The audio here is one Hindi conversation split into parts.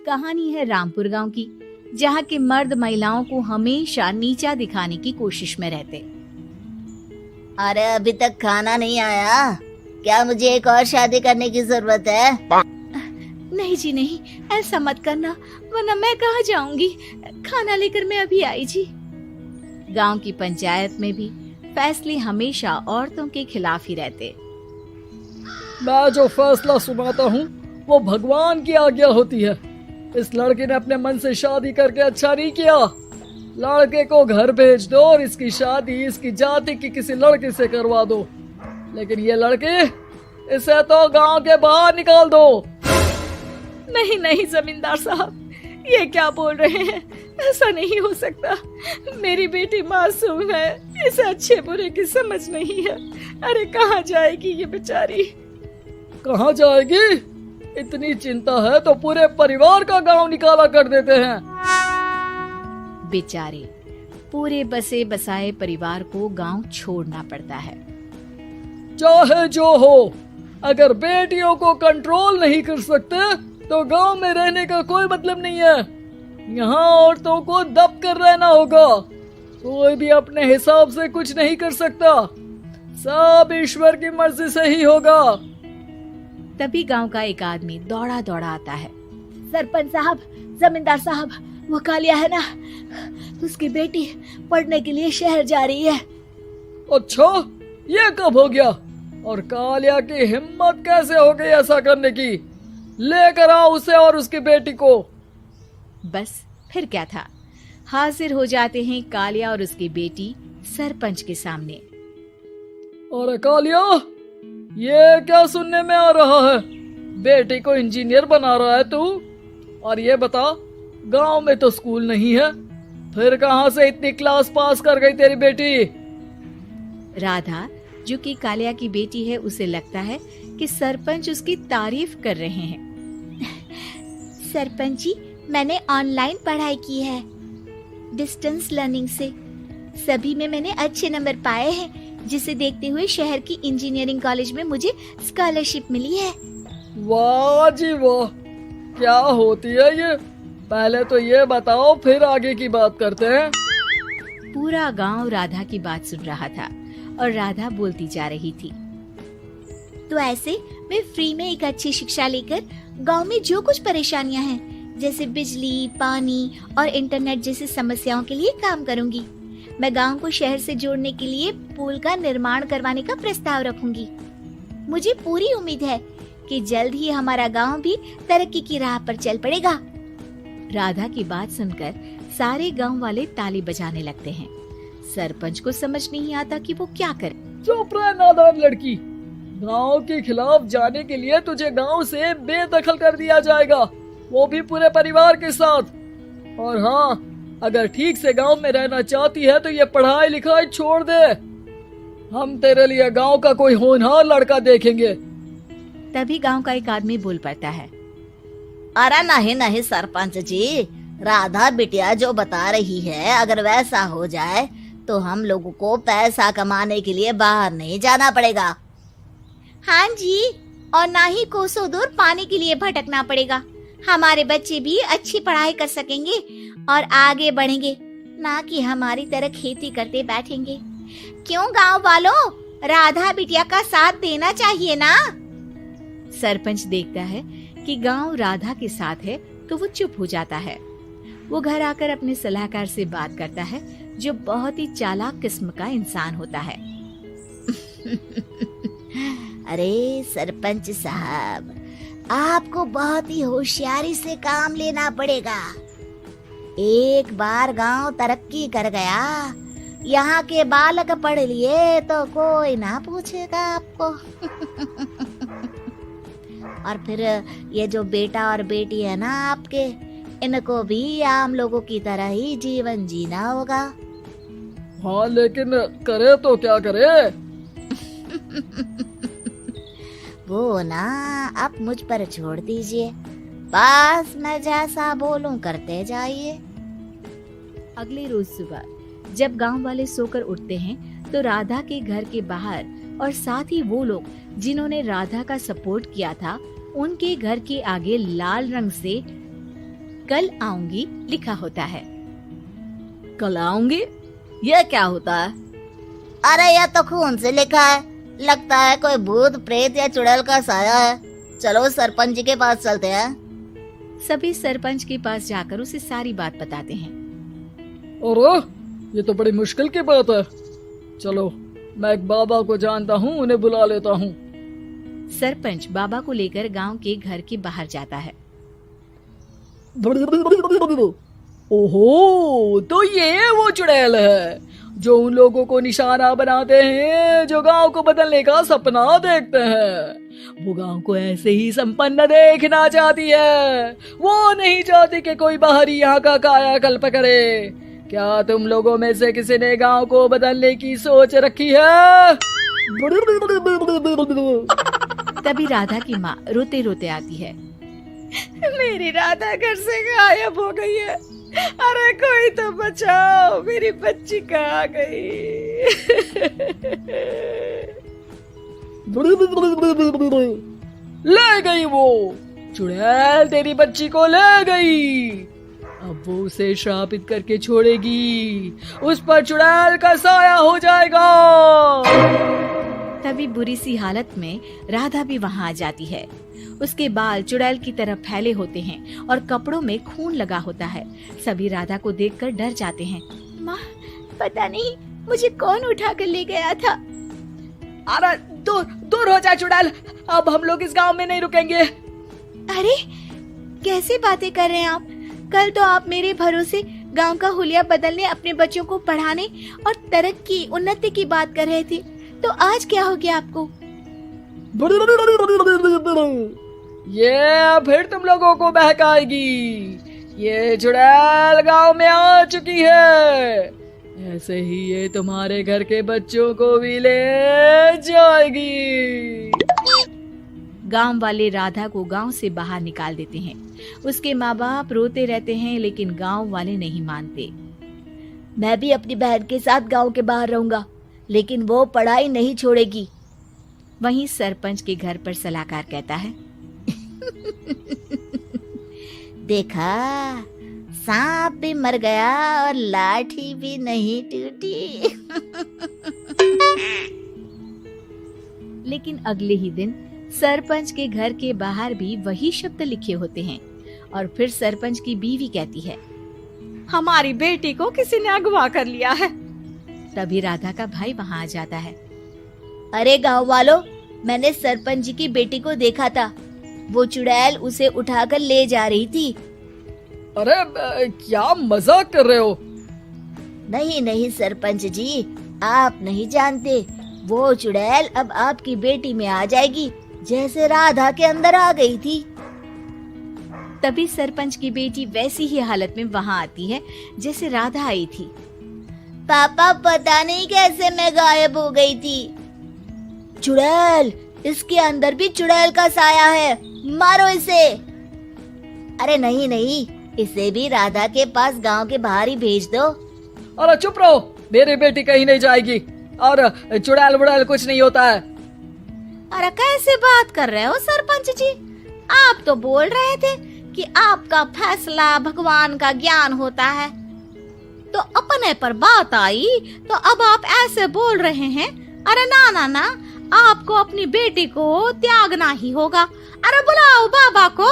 कहानी है रामपुर गांव की, जहां के मर्द महिलाओं को हमेशा नीचा दिखाने की कोशिश में रहते। अरे अभी तक खाना नहीं आया, क्या मुझे एक और शादी करने की जरूरत है? नहीं जी नहीं, ऐसा मत करना, वरना मैं कहाँ जाऊंगी। खाना लेकर मैं अभी आई जी। गांव की पंचायत में भी फैसले हमेशा औरतों के खिलाफ ही रहते। मैं जो फैसला सुनाता हूँ वो भगवान की आज्ञा होती है। इस लड़के ने अपने मन से शादी करके अच्छा नहीं किया। लड़के को घर भेज दो और इसकी शादी इसकी जाति की किसी लड़के से करवा दो, लेकिन ये लड़के, इसे तो गांव के बाहर निकाल दो। नहीं नहीं जमींदार साहब, ये क्या बोल रहे हैं? ऐसा नहीं हो सकता। मेरी बेटी मासूम है, इसे अच्छे बुरे की समझ नहीं है। अरे कहाँ जाएगी ये बेचारी? कहाँ जाएगी? इतनी चिंता है तो पूरे परिवार का गांव निकाला कर देते हैं। बेचारे पूरे बसे बसाए परिवार को गांव छोड़ना पड़ता है। चाहे जो हो, अगर बेटियों को कंट्रोल नहीं कर सकते तो गांव में रहने का कोई मतलब नहीं है। यहाँ औरतों को दब कर रहना होगा। कोई भी अपने हिसाब से कुछ नहीं कर सकता, सब ईश्वर की मर्जी से ही होगा। तभी गांव का एक आदमी दौड़ा दौड़ा आता है। सरपंच साहब, जमींदार साहब, वो कालिया है ना, उसकी बेटी पढ़ने के लिए शहर जा रही है। अच्छा, ये कब हो गया? और कालिया की हिम्मत कैसे हो गई ऐसा करने की? लेकर आओ उसे और उसकी बेटी को। बस फिर क्या था, हाजिर हो जाते हैं कालिया और उसकी बेटी सरपंच के सामने। अरे कालिया, ये क्या सुनने में आ रहा है? बेटी को इंजीनियर बना रहा है तू? और ये बता, गांव में तो स्कूल नहीं है, फिर कहां से इतनी क्लास पास कर गई तेरी बेटी? राधा, जो कि कालिया की बेटी है, उसे लगता है कि सरपंच उसकी तारीफ कर रहे हैं। सरपंच जी, मैंने ऑनलाइन पढ़ाई की है, डिस्टेंस लर्निंग से। सभी में मैंने अच्छे नंबर पाए हैं, जिसे देखते हुए शहर की इंजीनियरिंग कॉलेज में मुझे स्कॉलरशिप मिली है। वाह जी वाह, क्या होती है ये? पहले तो ये बताओ, फिर आगे की बात करते हैं। पूरा गांव राधा की बात सुन रहा था और राधा बोलती जा रही थी। तो ऐसे मैं फ्री में एक अच्छी शिक्षा लेकर गांव में जो कुछ परेशानियां हैं, जैसे बिजली, पानी और इंटरनेट जैसी समस्याओं के लिए काम करूंगी। मैं गांव को शहर से जोड़ने के लिए पुल का निर्माण करवाने का प्रस्ताव रखूंगी। मुझे पूरी उम्मीद है कि जल्द ही हमारा गांव भी तरक्की की राह पर चल पड़ेगा। राधा की बात सुनकर सारे गांव वाले ताली बजाने लगते हैं। सरपंच को समझ नहीं आता कि वो क्या करे। चुप रह नादान लड़की, गांव के खिलाफ जाने के लिए तुझे गांव से बेदखल कर दिया जाएगा, वो भी पूरे परिवार के साथ। और हाँ, अगर ठीक से गांव में रहना चाहती है तो ये पढ़ाई लिखाई छोड़ दे। हम तेरे लिए गांव का कोई होनहार लड़का देखेंगे। तभी गांव का एक आदमी बोल पड़ता है। अरे नहीं नहीं सरपंच जी, राधा बिटिया जो बता रही है, अगर वैसा हो जाए तो हम लोगों को पैसा कमाने के लिए बाहर नहीं जाना पड़ेगा। हाँ जी, और ना ही कोसों दूर पानी के लिए भटकना पड़ेगा। हमारे बच्चे भी अच्छी पढ़ाई कर सकेंगे और आगे बढ़ेंगे, ना कि हमारी तरह खेती करते बैठेंगे। क्यों गांव वालों, राधा बिटिया का साथ देना चाहिए ना। सरपंच देखता है कि गांव राधा के साथ है तो वो चुप हो जाता है। वो घर आकर अपने सलाहकार से बात करता है, जो बहुत ही चालाक किस्म का इंसान होता है। अरे सरपंच साहब, आपको बहुत ही होशियारी से काम लेना पड़ेगा। एक बार गांव तरक्की कर गया, यहाँ के बालक पढ़ लिए तो कोई ना पूछेगा आपको। और फिर ये जो बेटा और बेटी है ना आपके, इनको भी आम लोगों की तरह ही जीवन जीना होगा। हाँ, लेकिन करे तो क्या करे? वो ना आप मुझ पर छोड़ दीजिए, बस मैं जैसा बोलूं करते जाइए। अगले रोज सुबह जब गांव वाले सोकर उठते हैं तो राधा के घर के बाहर और साथ ही वो लोग जिन्होंने राधा का सपोर्ट किया था, उनके घर के आगे लाल रंग से कल आऊंगी लिखा होता है। कल आऊंगी, ये क्या होता है? अरे यह तो खून से लिखा है, लगता है कोई भूत प्रेत या चुड़ैल का साया है। चलो सरपंच जी के पास चलते हैं। सभी सरपंच के पास जाकर उसे सारी बात बताते हैं। अरे ये तो बड़ी मुश्किल की बात है। चलो मैं एक बाबा को जानता हूँ, उन्हें बुला लेता हूँ। सरपंच बाबा को लेकर गांव के घर के बाहर जाता है। ओहो, तो ये वो चुड़ैल है जो उन लोगों को निशाना बनाते हैं जो गांव को बदलने का सपना देखते हैं। वो गांव को ऐसे ही संपन्न देखना चाहती है, वो नहीं चाहती कि कोई बाहरी यहाँ का कायाकल्प करे। क्या तुम लोगों में से किसी ने गांव को बदलने की सोच रखी है? तभी राधा की माँ रोते रोते आती है। मेरी राधा घर से गायब हो गई है, अरे कोई तो बचाओ, मेरी बच्ची कहाँ गई? ले गई वो चुड़ैल, तेरी बच्ची को ले गई। अब वो उसे श्रापित करके छोड़ेगी, उस पर चुड़ैल का साया हो जाएगा। तभी बुरी सी हालत में राधा भी वहाँ आ जाती है। उसके बाल चुड़ैल की तरह फैले होते हैं और कपड़ों में खून लगा होता है। सभी राधा को देखकर डर जाते हैं। माँ, पता नहीं मुझे कौन उठा कर ले गया था। अरे दूर दूर हो जा चुड़ैल, अब हम लोग इस गांव में नहीं रुकेंगे। अरे कैसे बातें कर रहे हैं आप? कल तो आप मेरे भरोसे गांव का हुलिया बदलने, अपने बच्चों को पढ़ाने और तरक्की उन्नति की बात कर रहे थे, तो आज क्या हो गया आपको? ये फिर तुम लोगों को बहकाएगी। ये चुड़ैल गांव में आ चुकी है, ऐसे ही ये तुम्हारे घर के बच्चों को भी ले जाएगी। गांव वाले राधा को गांव से बाहर निकाल देते हैं। उसके माँ बाप रोते रहते हैं, लेकिन गांव वाले नहीं मानते। मैं भी अपनी बहन के साथ गांव के बाहर रहूंगा, लेकिन वो पढ़ाई नहीं छोड़ेगी। वहीं सरपंच के घर पर सलाहकार कहता है। देखा, सांप भी मर गया और लाठी भी नहीं टूटी। लेकिन अगले ही दिन सरपंच के घर के बाहर भी वही शब्द लिखे होते हैं। और फिर सरपंच की बीवी कहती है, हमारी बेटी को किसी ने अगवा कर लिया है। तभी राधा का भाई वहाँ आ जाता है। अरे गांव वालों, मैंने सरपंच जी की बेटी को देखा था, वो चुड़ैल उसे उठाकर ले जा रही थी। अरे क्या मजाक कर रहे हो? नहीं नहीं सरपंच जी, आप नहीं जानते, वो चुड़ैल अब आपकी बेटी में आ जाएगी, जैसे राधा के अंदर आ गई थी। तभी सरपंच की बेटी वैसी ही हालत में वहाँ आती है जैसे राधा आई थी। पापा, पता नहीं कैसे मैं गायब हो गई थी। चुड़ैल, इसके अंदर भी चुड़ैल का साया है, मारो इसे। अरे नहीं नहीं, इसे भी राधा के पास गांव के बाहर ही भेज दो। अरे चुप रहो, मेरी बेटी कहीं नहीं जाएगी और चुड़ैल बुड़ैल कुछ नहीं होता है। अरे कैसे बात कर रहे हो सरपंच जी? आप तो बोल रहे थे कि आपका फैसला भगवान का ज्ञान होता है, तो अपने पर बात आई तो अब आप ऐसे बोल रहे हैं। अरे ना ना ना, आपको अपनी बेटी को त्यागना ही होगा। अरे बुलाओ बाबा को।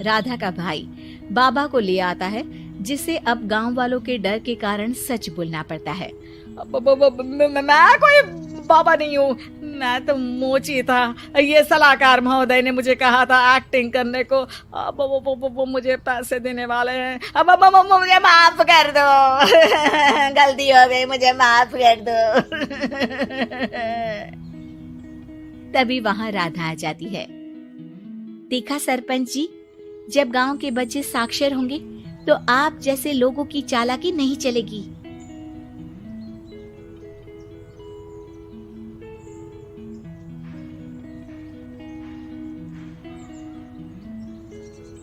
राधा का भाई बाबा को ले आता है, जिसे अब गांव वालों के डर के कारण सच बोलना पड़ता है। मैं कोई बाबा नहीं हूँ, मैं तो मोची था। ये सलाहकार महोदय ने मुझे कहा था एक्टिंग करने को। अब वो मुझे पैसे देने वाले हैं। अब मुझे माफ कर दो। गलती हो गई, मुझे माफ कर दो। तभी वहाँ राधा आ जाती है। देखा सरपंच जी, जब गांव के बच्चे साक्षर होंगे तो आप जैसे लोगों की चालाकी नहीं चलेगी।